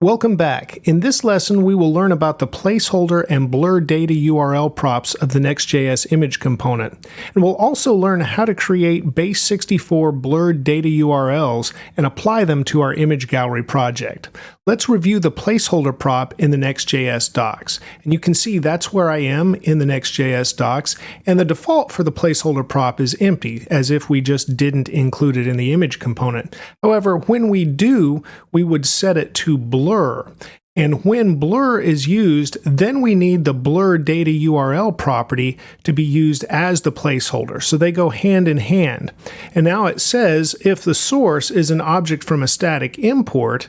Welcome back. In this lesson, we will learn about the placeholder and blur data URL props of the Next.js image component. And we'll also learn how to create base64 blurred data URLs and apply them to our image gallery project. Let's review the placeholder prop in the Next.js docs. And you can see that's where I am in the Next.js docs. And the default for the placeholder prop is empty, as if we just didn't include it in the image component. However, when we do, we would set it to blur. And when blur is used, then we need the blur data URL property to be used as the placeholder. So they go hand in hand. And now it says if the source is an object from a static import,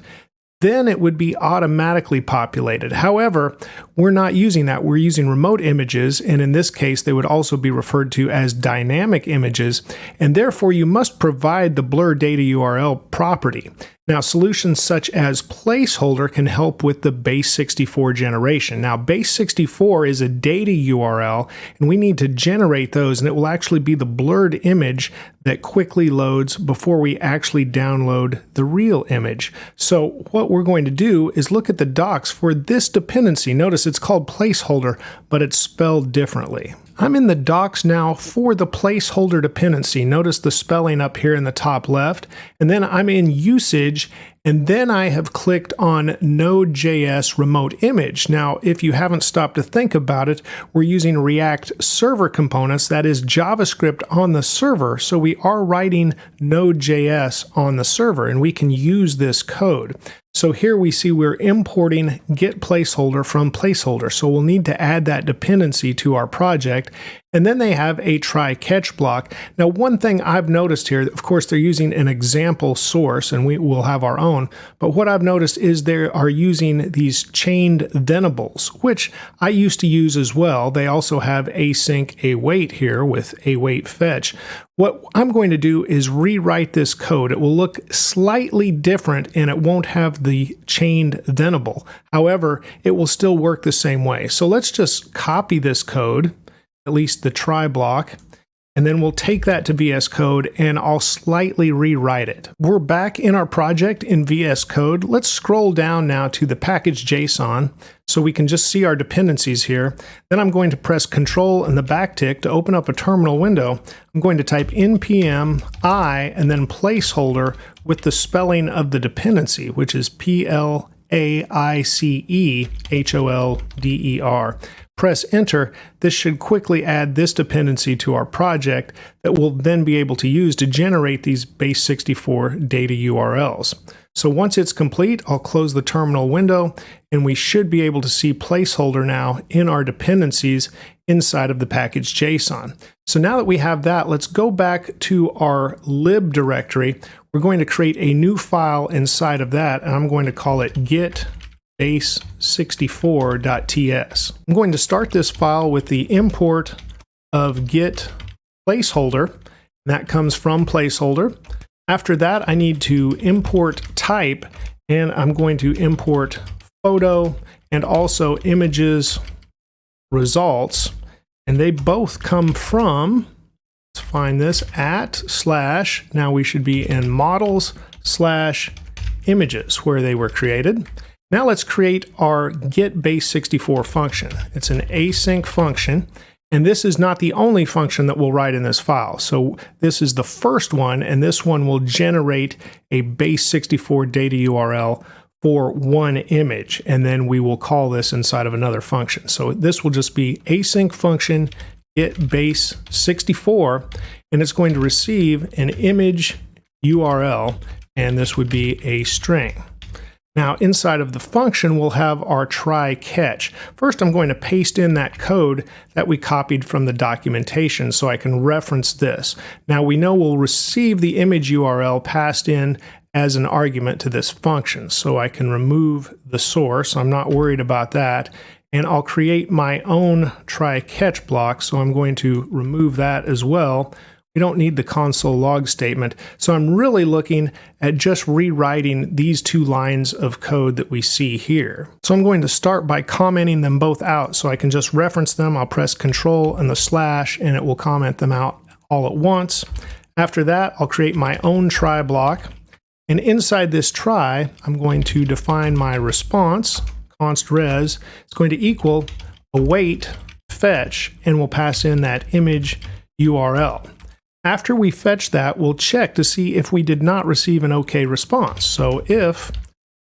then it would be automatically populated. However, we're not using that. We're using remote images, and in this case, they would also be referred to as dynamic images, and therefore you must provide the blur data URL property. Now, solutions such as Placeholder can help with the base64 generation. Now, base64 is a data URL, and we need to generate those, and it will actually be the blurred image that quickly loads before we actually download the real image. So what we're going to do is look at the docs for this dependency. Notice it's called Placeholder, but it's spelled differently. I'm in the docs now for the placeholder dependency. Notice the spelling up here in the top left. And then I'm in usage, and then I have clicked on Node.js remote image. Now, if you haven't stopped to think about it, we're using React server components, that is JavaScript on the server. So we are writing Node.js on the server, and we can use this code. So here we see we're importing get placeholder from placeholder. So we'll need to add that dependency to our project. And then they have a try catch block. Now, one thing I've noticed here, of course, they're using an example source, and we will have our own. But what I've noticed is they are using these chained thenables, which I used to use as well. They also have async await here with await fetch. What I'm going to do is rewrite this code. It will look slightly different, and it won't have the chained thenable. However, it will still work the same way. So let's just copy this code, at least the try block, and then we'll take that to VS Code and I'll slightly rewrite it. We're back in our project in VS Code. Let's scroll down now to the package.json so we can just see our dependencies here. Then I'm going to press Control and the backtick to open up a terminal window. I'm going to type npm I and then placeholder with the spelling of the dependency, which is PLAICEHOLDER. Press enter. This should quickly add this dependency to our project that we'll then be able to use to generate these base64 data URLs. So once it's complete, I'll close the terminal window, and we should be able to see placeholder now in our dependencies inside of the package.json. So now that we have that, let's go back to our lib directory. We're going to create a new file inside of that, and I'm going to call it get base64.ts. I'm going to start this file with the import of get placeholder, and that comes from placeholder. After that, I need to import type, and I'm going to import photo and also images results, and they both come from, let's find this, @ now we should be in models/images where they were created. Now let's create our get base64 function. It's an async function, and this is not the only function that we'll write in this file. So this is the first one, and this one will generate a base64 data URL for one image, and then we will call this inside of another function. So this will just be async function get base64, and it's going to receive an image URL, and this would be a string. Now, inside of the function, we'll have our try catch. First, I'm going to paste in that code that we copied from the documentation so I can reference this. Now, we know we'll receive the image URL passed in as an argument to this function, so I can remove the source. I'm not worried about that. And I'll create my own try catch block, so I'm going to remove that as well. We don't need the console log statement. So I'm really looking at just rewriting these two lines of code that we see here. So I'm going to start by commenting them both out so I can just reference them. I'll press Control and the / and it will comment them out all at once. After that, I'll create my own try block. And inside this try, I'm going to define my response, const res. It's going to equal await fetch, and we'll pass in that image URL. After we fetch that, we'll check to see if we did not receive an OK response. So if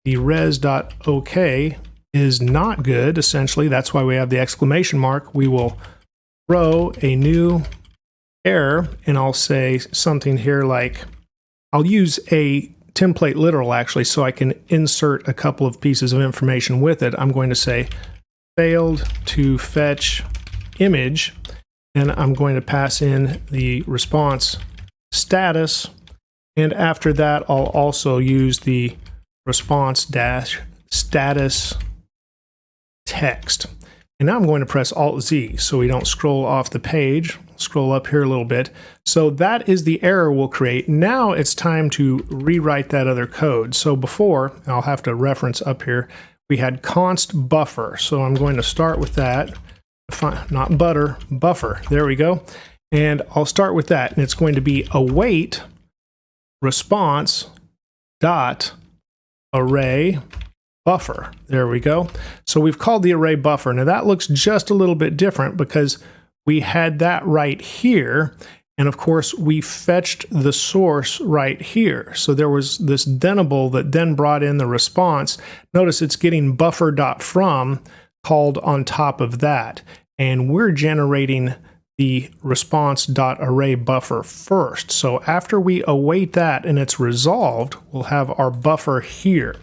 the res.ok is not good, essentially, that's why we have the exclamation mark, we will throw a new error, and I'll say something here like, I'll use a template literal actually, so I can insert a couple of pieces of information with it. I'm going to say failed to fetch image, and I'm going to pass in the response status, and after that I'll also use the response dash status text. And now I'm going to press Alt-Z so we don't scroll off the page. Scroll up here a little bit. So that is the error we'll create. Now it's time to rewrite that other code. So before, I'll have to reference up here, we had const buffer. So I'm going to start with that. Not butter, buffer. There we go. And I'll start with that. And it's going to be await response dot array buffer. There we go. So we've called the array buffer. Now that looks just a little bit different because we had that right here. And of course, we fetched the source right here. So there was this thenable that then brought in the response. Notice it's getting buffer.from called on top of that. And we're generating the response.array buffer first. So after we await that and it's resolved, we'll have our buffer here.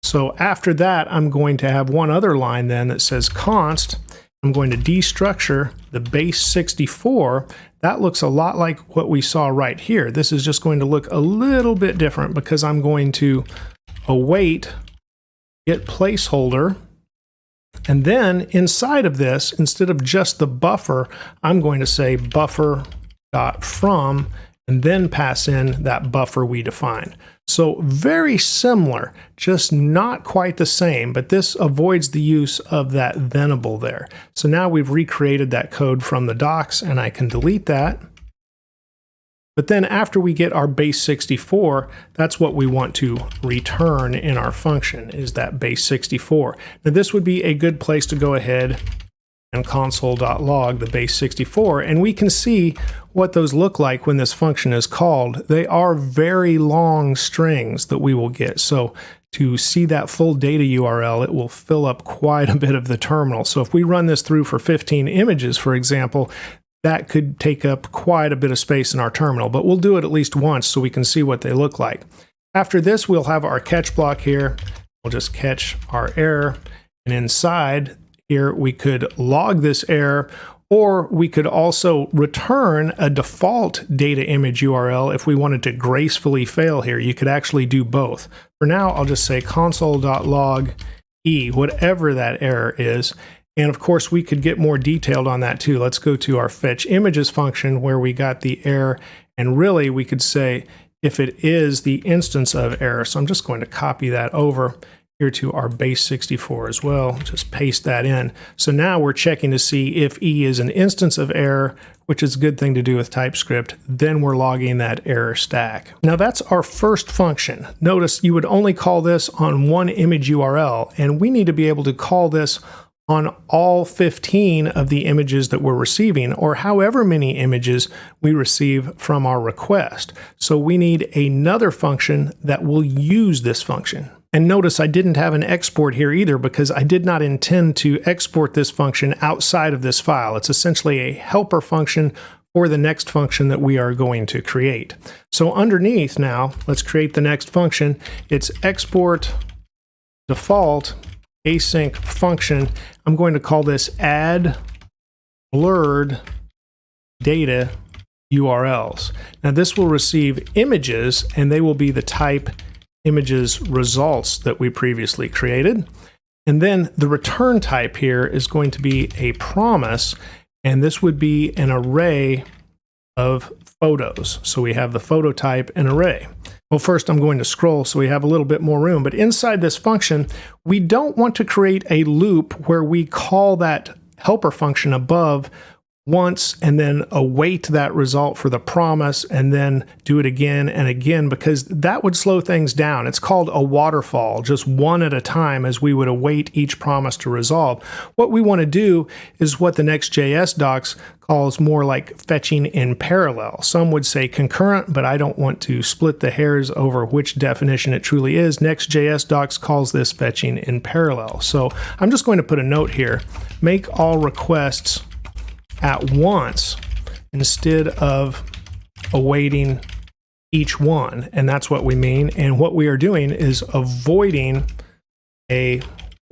So after that, I'm going to have one other line then that says const. I'm going to destructure the base 64. That looks a lot like what we saw right here. This is just going to look a little bit different because I'm going to await get placeholder. And then inside of this, instead of just the buffer, I'm going to say buffer.from and then pass in that buffer we defined. So very similar, just not quite the same, but this avoids the use of that thenable there. So now we've recreated that code from the docs and I can delete that. But then after we get our base 64, that's what we want to return in our function, is that base 64. Now this would be a good place to go ahead and console.log the base 64, and we can see what those look like when this function is called. They are very long strings that we will get. So to see that full data URL, it will fill up quite a bit of the terminal. So if we run this through for 15 images, for example, that could take up quite a bit of space in our terminal, but we'll do it at least once so we can see what they look like. After this, we'll have our catch block here. We'll just catch our error, and inside here we could log this error, or we could also return a default data image URL if we wanted to gracefully fail here. You could actually do both. For now, I'll just say console.log e, whatever that error is. And of course, we could get more detailed on that too. Let's go to our fetch images function where we got the error, and really we could say if it is the instance of error. So I'm just going to copy that over here to our base 64 as well. Just paste that in. So now we're checking to see if E is an instance of error, which is a good thing to do with TypeScript. Then we're logging that error stack. Now that's our first function. Notice you would only call this on one image URL, and we need to be able to call this on all 15 of the images that we're receiving, or however many images we receive from our request. So we need another function that will use this function. And notice I didn't have an export here either because I did not intend to export this function outside of this file. It's essentially a helper function for the next function that we are going to create. So underneath now, let's create the next function. It's export default async function. I'm going to call this add blurred data URLs. Now this will receive images, and they will be the type images results that we previously created. And then the return type here is going to be a promise, and this would be an array of photos. So we have the photo type and array. Well, first I'm going to scroll so we have a little bit more room, but inside this function, we don't want to create a loop where we call that helper function above once and then await that result for the promise and then do it again and again, because that would slow things down. It's called a waterfall, just one at a time as we would await each promise to resolve. What we want to do is what the Next.js docs calls more like fetching in parallel. Some would say concurrent, but I don't want to split the hairs over which definition it truly is. Next.js docs calls this fetching in parallel. So I'm just going to put a note here. Make all requests at once instead of awaiting each one. And that's what we mean. And what we are doing is avoiding a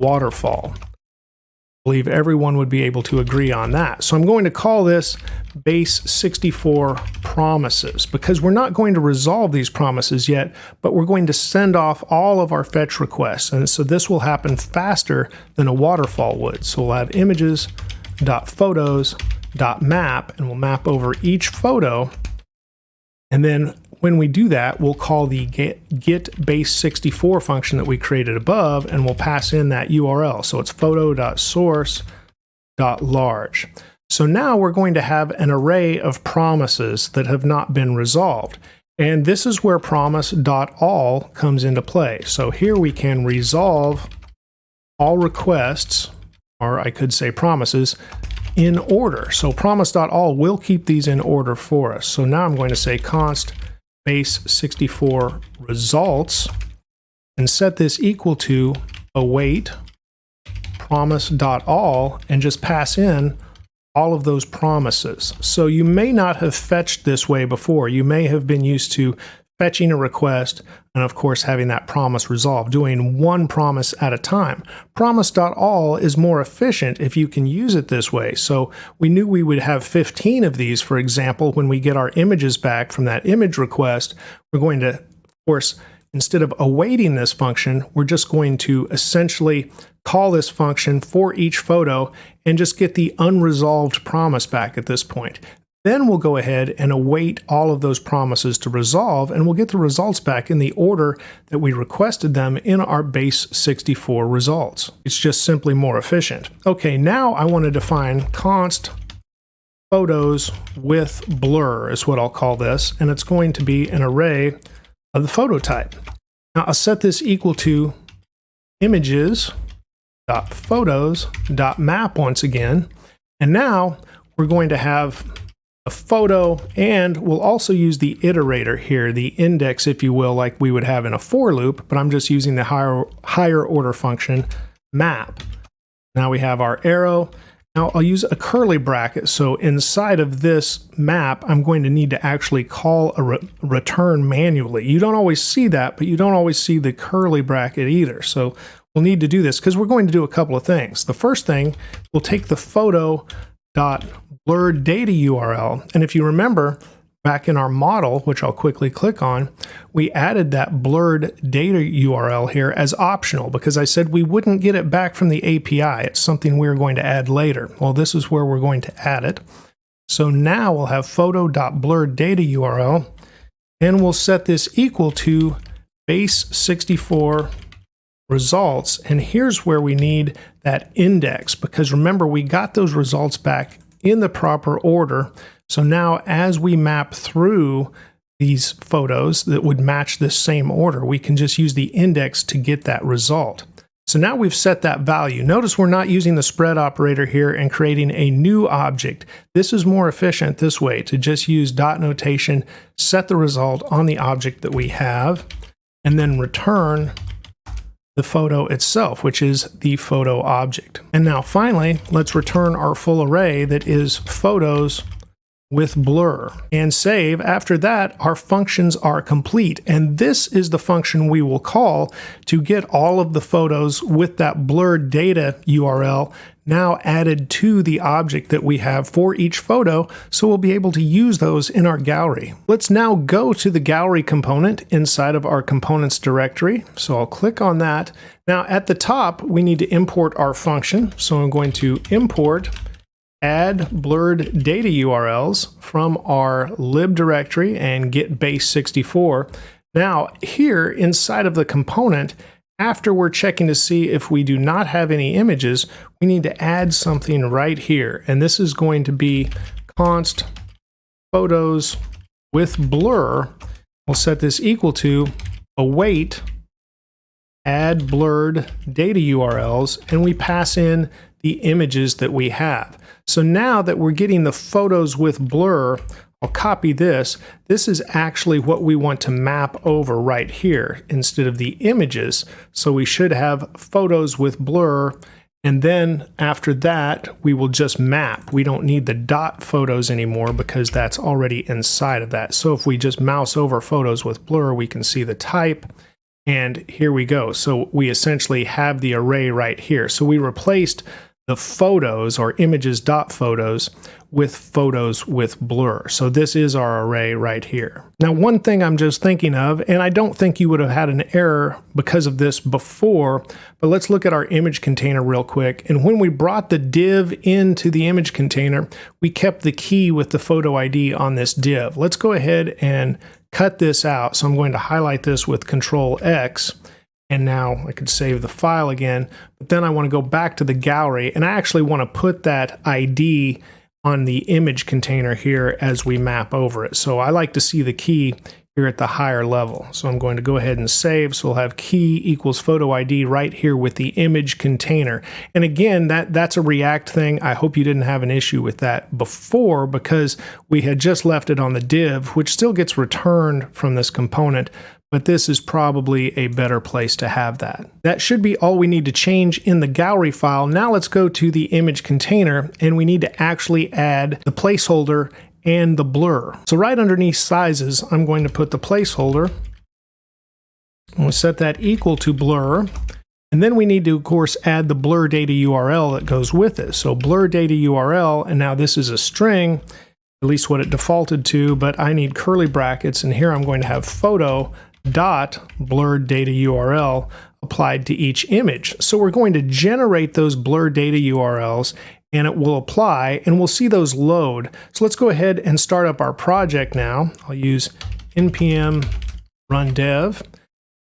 waterfall. I believe everyone would be able to agree on that. So I'm going to call this base 64 promises, because we're not going to resolve these promises yet, but we're going to send off all of our fetch requests. And so this will happen faster than a waterfall would. So we'll have images.photos.map, and we'll map over each photo. And then when we do that, we'll call the get base 64 function that we created above, and we'll pass in that URL. So it's photo.source.large. So now we're going to have an array of promises that have not been resolved. And this is where promise.all comes into play. So here we can resolve all requests, or I could say promises, in order. So promise.all will keep these in order for us. So now I'm going to say const base 64 results and set this equal to await promise.all and just pass in all of those promises. So you may not have fetched this way before. You may have been used to fetching a request and of course having that promise resolved, doing one promise at a time. Promise.all is more efficient if you can use it this way. So we knew we would have 15 of these, for example, when we get our images back from that image request. We're going to, of course, instead of awaiting this function, we're just going to essentially call this function for each photo and just get the unresolved promise back at this point. Then we'll go ahead and await all of those promises to resolve, and we'll get the results back in the order that we requested them in our base 64 results. It's just simply more efficient. Okay, now I want to define const photos with blur is what I'll call this, and it's going to be an array of the photo type. Now I'll set this equal to images.photos.map once again, and now we're going to have a photo, and we'll also use the iterator here, the index, if you will, like we would have in a for loop, but I'm just using the higher order function map. Now we have our arrow. Now I'll use a curly bracket. So inside of this map, I'm going to need to actually call a return manually. You don't always see that, but you don't always see the curly bracket either. So we'll need to do this because we're going to do a couple of things. The first thing, we'll take the photo.blurred data URL. And if you remember, back in our model, which I'll quickly click on, we added that blurred data URL here as optional because I said we wouldn't get it back from the API. It's something we're going to add later. Well, this is where we're going to add it. So now we'll have photo.blurred data URL, and we'll set this equal to base 64 results. And here's where we need that index, because remember, we got those results back in the proper order. So now as we map through these photos that would match this same order, we can just use the index to get that result. So now we've set that value. Notice we're not using the spread operator here and creating a new object. This is more efficient this way, to just use dot notation, set the result on the object that we have, and then return the photo itself, which is the photo object. And now finally, let's return our full array that is photos with blur and save. After that, our functions are complete. And this is the function we will call to get all of the photos with that blurred data URL now added to the object that we have for each photo. So we'll be able to use those in our gallery. Let's now go to the gallery component inside of our components directory. So I'll click on that. Now at the top, we need to import our function. So I'm going to import add blurred data URLs from our lib directory and get base 64. Now here inside of the component, after we're checking to see if we do not have any images, we need to add something right here. And this is going to be const photos with blur. We'll set this equal to await add blurred data URLs, and we pass in the images that we have. So now that we're getting the photos with blur, I'll copy this. This is actually what we want to map over right here instead of the images. So we should have photos with blur, and then after that, we will just map. We don't need the dot photos anymore because that's already inside of that. So if we just mouse over photos with blur, we can see the type. And here we go. So we essentially have the array right here. So we replaced the photos or images.photos with photos with blur. So this is our array right here. Now, one thing I'm just thinking of, and I don't think you would have had an error because of this before, but let's look at our image container real quick. And when we brought the div into the image container, we kept the key with the photo ID on this div. Let's go ahead and cut this out. So I'm going to highlight this with Control X. And now I could save the file again, but then I want to go back to the gallery, and I actually want to put that ID on the image container here as we map over it. So I like to see the key here at the higher level. So I'm going to go ahead and save. So we'll have key equals photo ID right here with the image container. And again, that's a React thing. I hope you didn't have an issue with that before because we had just left it on the div, which still gets returned from this component. But this is probably a better place to have that. That should be all we need to change in the gallery file. Now let's go to the image container, and we need to actually add the placeholder and the blur. So right underneath sizes, I'm going to put the placeholder. We'll set that equal to blur. And then we need to, of course, add the blur data URL that goes with it. So blur data URL, and now this is a string, at least what it defaulted to, but I need curly brackets, and here I'm going to have photo dot blurred data URL applied to each image. So we're going to generate those blur data URLs, and it will apply, and we'll see those load. So let's go ahead and start up our project now. I'll use npm run dev,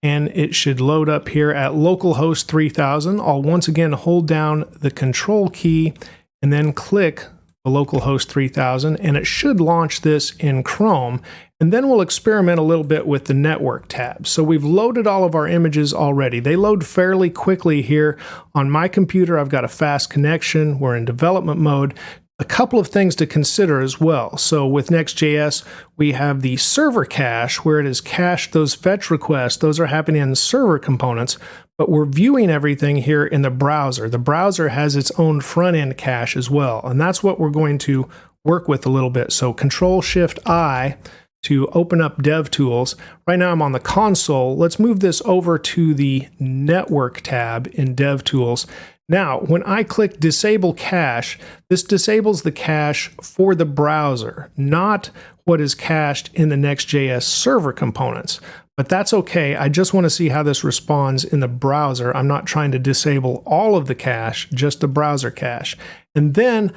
and it should load up here at localhost 3000. I'll once again hold down the control key and then click the localhost 3000, and it should launch this in Chrome. And then we'll experiment a little bit with the network tab. So we've loaded all of our images already. They load fairly quickly here. On my computer, I've got a fast connection. We're in development mode. A couple of things to consider as well. So with Next.js, we have the server cache where it has cached those fetch requests. Those are happening in server components, but we're viewing everything here in the browser. The browser has its own front-end cache as well, and that's what we're going to work with a little bit. So Control-Shift-I to open up DevTools. Right now I'm on the console. Let's move this over to the network tab in DevTools. Now, when I click Disable Cache, this disables the cache for the browser, not what is cached in the Next.js server components. But that's okay. I just want to see how this responds in the browser. I'm not trying to disable all of the cache, just the browser cache. And then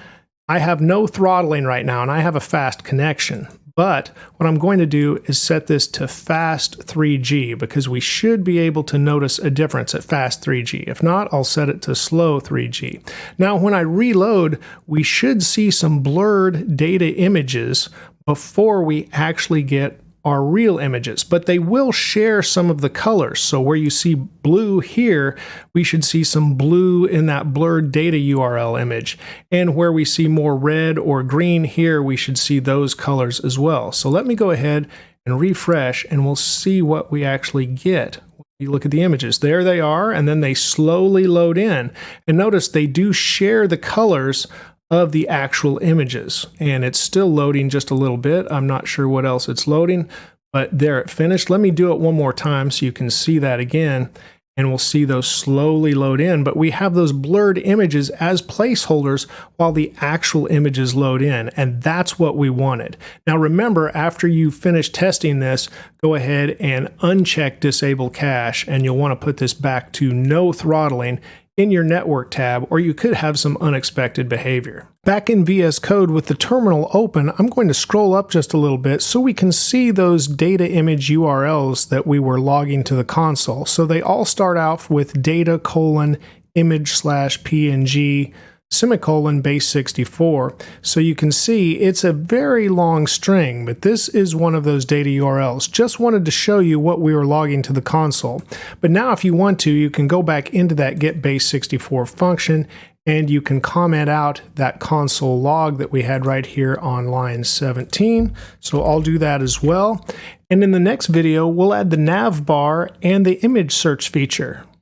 I have no throttling right now, and I have a fast connection. But what I'm going to do is set this to fast 3G because we should be able to notice a difference at fast 3G. If not, I'll set it to slow 3G. Now, when I reload, we should see some blurred data images before we actually get are real images, but they will share some of the colors. So where you see blue here, we should see some blue in that blurred data URL image. And where we see more red or green here, we should see those colors as well. So let me go ahead and refresh, and we'll see what we actually get. You look at the images, there they are, and then they slowly load in. And notice they do share the colors of the actual images, and it's still loading just a little bit. I'm not sure what else it's loading, but there it finished. Let me do it one more time so you can see that again, and we'll see those slowly load in. But we have those blurred images as placeholders while the actual images load in, and that's what we wanted. Now remember, after you finish testing this, go ahead and uncheck Disable Cache, and you'll want to put this back to no throttling in your network tab, or you could have some unexpected behavior. Back in VS Code with the terminal open, I'm going to scroll up just a little bit so we can see those data image URLs that we were logging to the console. So they all start out with data::image/png semicolon base64. So you can see it's a very long string, but this is one of those data URLs. Just wanted to show you what we were logging to the console. But now if you want to, you can go back into that get base64 function and you can comment out that console log that we had right here on line 17. So I'll do that as well. And in the next video, we'll add the nav bar and the image search feature.